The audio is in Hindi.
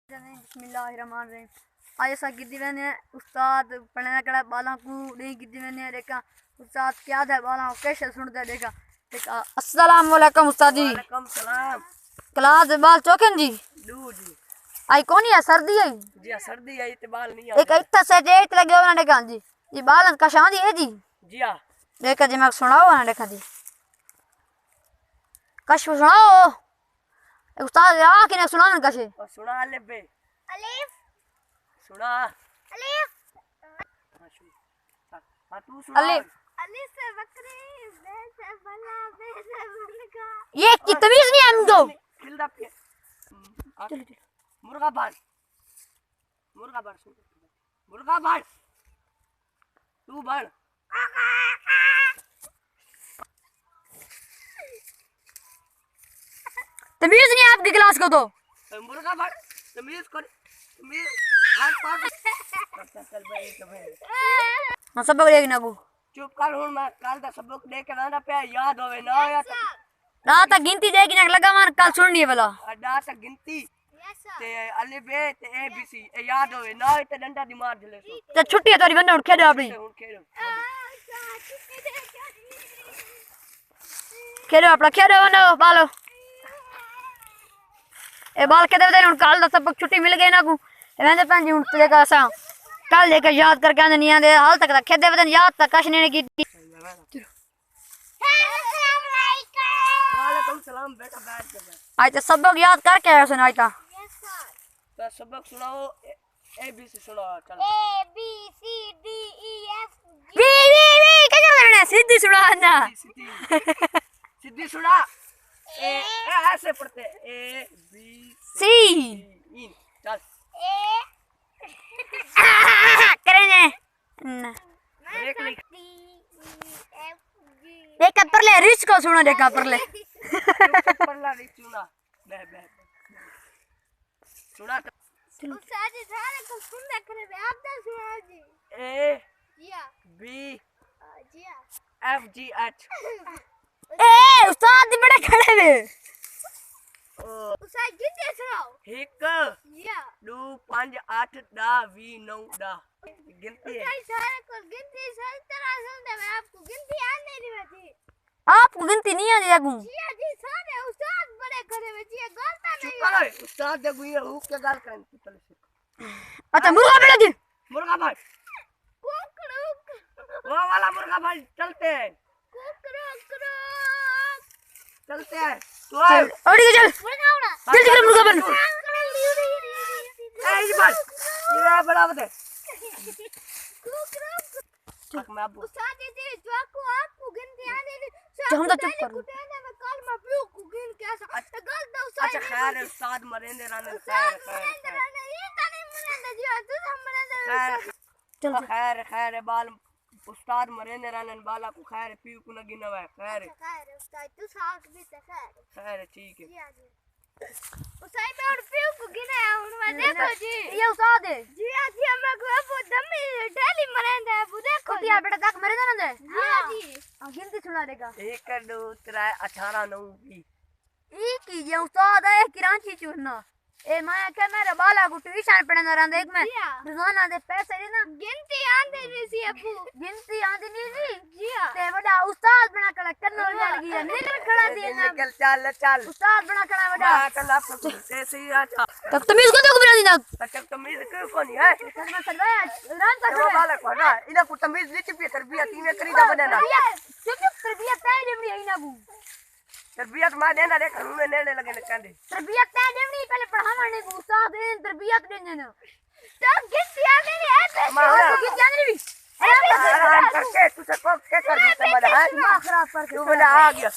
बिस्मिल्लाहिर्रहमानिर्रहीम। आज असा गिद्दी वेने उस्ताद पढ़ने कड़ा बाला को नहीं गिद्दी वेने देखा उस्ताद क्या है बाला कैसे सुनते देखा देखा। अस्सलाम वालेकुम उस्ताद जी। वालेकुम सलाम। क्लास बाल चौकन जी दू जी आई कौन है सर्दी है जी सर्दी आई ते बाल नहीं एक इतना से जेट लगे हो ना देखा जी बाल का शादी है जी जी हां देखा जी मैं सुनाओ ना देखा जी कश सुनाओ उस्ताद आ कि ना सुनाओ ना कशे सुना अलिफ बे अलिफ सुना अलिफ हां तू सुना अलिफ अलिफ से बकरी बे से बला बे से मुर्गा ये की तमीज नहीं है हमको खिलदा पे मुर्गा बाल सुन मुर्गा बाल तू बाल तमीज नहीं है आपकी क्लास को तो मुर्गा बाल तमीज कर तमीज हाथ पास चल भाई तो भाई हां सबक देख ना को चुप कर हुन मैं कल दा सबक दे के आना पे याद होवे ना या रात तक गिनती देगी ना लगा मान कल सुननी है वाला अड्डा तक गिनती यस ते अलिफ बे ते ए बी सी ए याद होवे ना ते डंडा दिमाग जले सो ते छुट्टी है तारी बंदा उठ खेल अपनी हुन खेलो खेलो अपना खेलो बनो बालो ए बाल के दे उन कल दा सबक छुट्टी मिल गई ना को एवेंदे पंजी उन ते का सा कल लेके याद करके आंदे नहीं आंदे हाल तक खेदे बदन याद तक कश नहीं की वालेकुम सलाम बेटा बैठ जा आज तो सबक याद करके आया सुन आज ता तो सबक सुनाओ ए बी सी सुनाओ चल A B C D E F V क्या करना सीधी सुना ना सीधी सुना ए ऐसे पढ़ते ए बी सी इन चल ए करेंगे ब्रेक लिख डी ई एफ जी देखा पर ले रिच को सुनो देखा पर ले पढ़ला नहीं सुना बे बे सुना उस्ताद जी सारे को सुनना करे आप दा सुना जी ए जी हां बी जी हां एफ जी एच ए उस्ताद बड़े खड़े वे उस्ताद गिनती सुनाओ एक जी हां 2 5 8 10 20 9 10 गिनती है उस्ताद सारे को गिनती सही तरह सुनते मैं आपको गिनती आने नहीं बची आपको गिनती नहीं आती जागू जी हां जी सारे उस्ताद बड़े करे हुए जी गलता चुप नहीं है कर उस्ताद दे गुई हु के गाल करन तले से अच्छा मुर्गा बेटा जी मुर्गा भाई कुकड़ू वो वाला मुर्गा भाई चलते हैं कुकड़ू चलते हैं तू चल ओड़ी के चल मुर्गा उड़ा जल्दी कर मुर्गा बन ए ये बाल ये बड़ा बते कुकड़ू मैं अब उस्ताद जी जो आपको गिनती आने नहीं तो हम तो चुप कर लो। में कल मैं ब्लू को गिन के ऐसा तो गलत उस्ताद अच्छा खैर है, उस्ताद मरेंदे रहने खैर खैर चल खैर खैर है, बाल उस्ताद मरेंदे रहने बाला को खैर है, पीऊ को न गिनवा है खैर है, खैर है, ठीक है ये उस्ताद है कुटिया बेटा तक मरे ना दे हां गिनती सुना देगा 1 2 3 18 9 20 ई की ये उस्ताद है किरांची चूरना ए मैं क्या मेरे बाला को ट्यूशन पढ़ना रहंदा एक में रोजाना दे पैसे रे ना गिनती आंदी नहीं सी जी ते बड़ा उस्ताद बना कर करनो लग गया निकल खड़ा दिए ना निकल चल चल उस्ताद बना खड़ा बड़ा कल आप ऐसे ही अच्छा तब तमीज को तो बना देना अच्छा तमीज क्यों कोनी है मैं करवाया राम का वो वाला को ना इना को तमीज नीचे पे तरबियत इने करीदा बनेना चुप तरबियत ताई देमड़ी है ना बू तरबियत मां देना रे कानून नेड़े लगे न कांदे तरबियत ताई देमड़ी पहले पढ़ावने को उस्ताद है तरबियत देने ना तब गिनती आने नहीं है पैसे गिनती आने भी आराम करके तू से को क्या कर दी तुम्हारा है दिमाग खराब करके तू बोला आ गया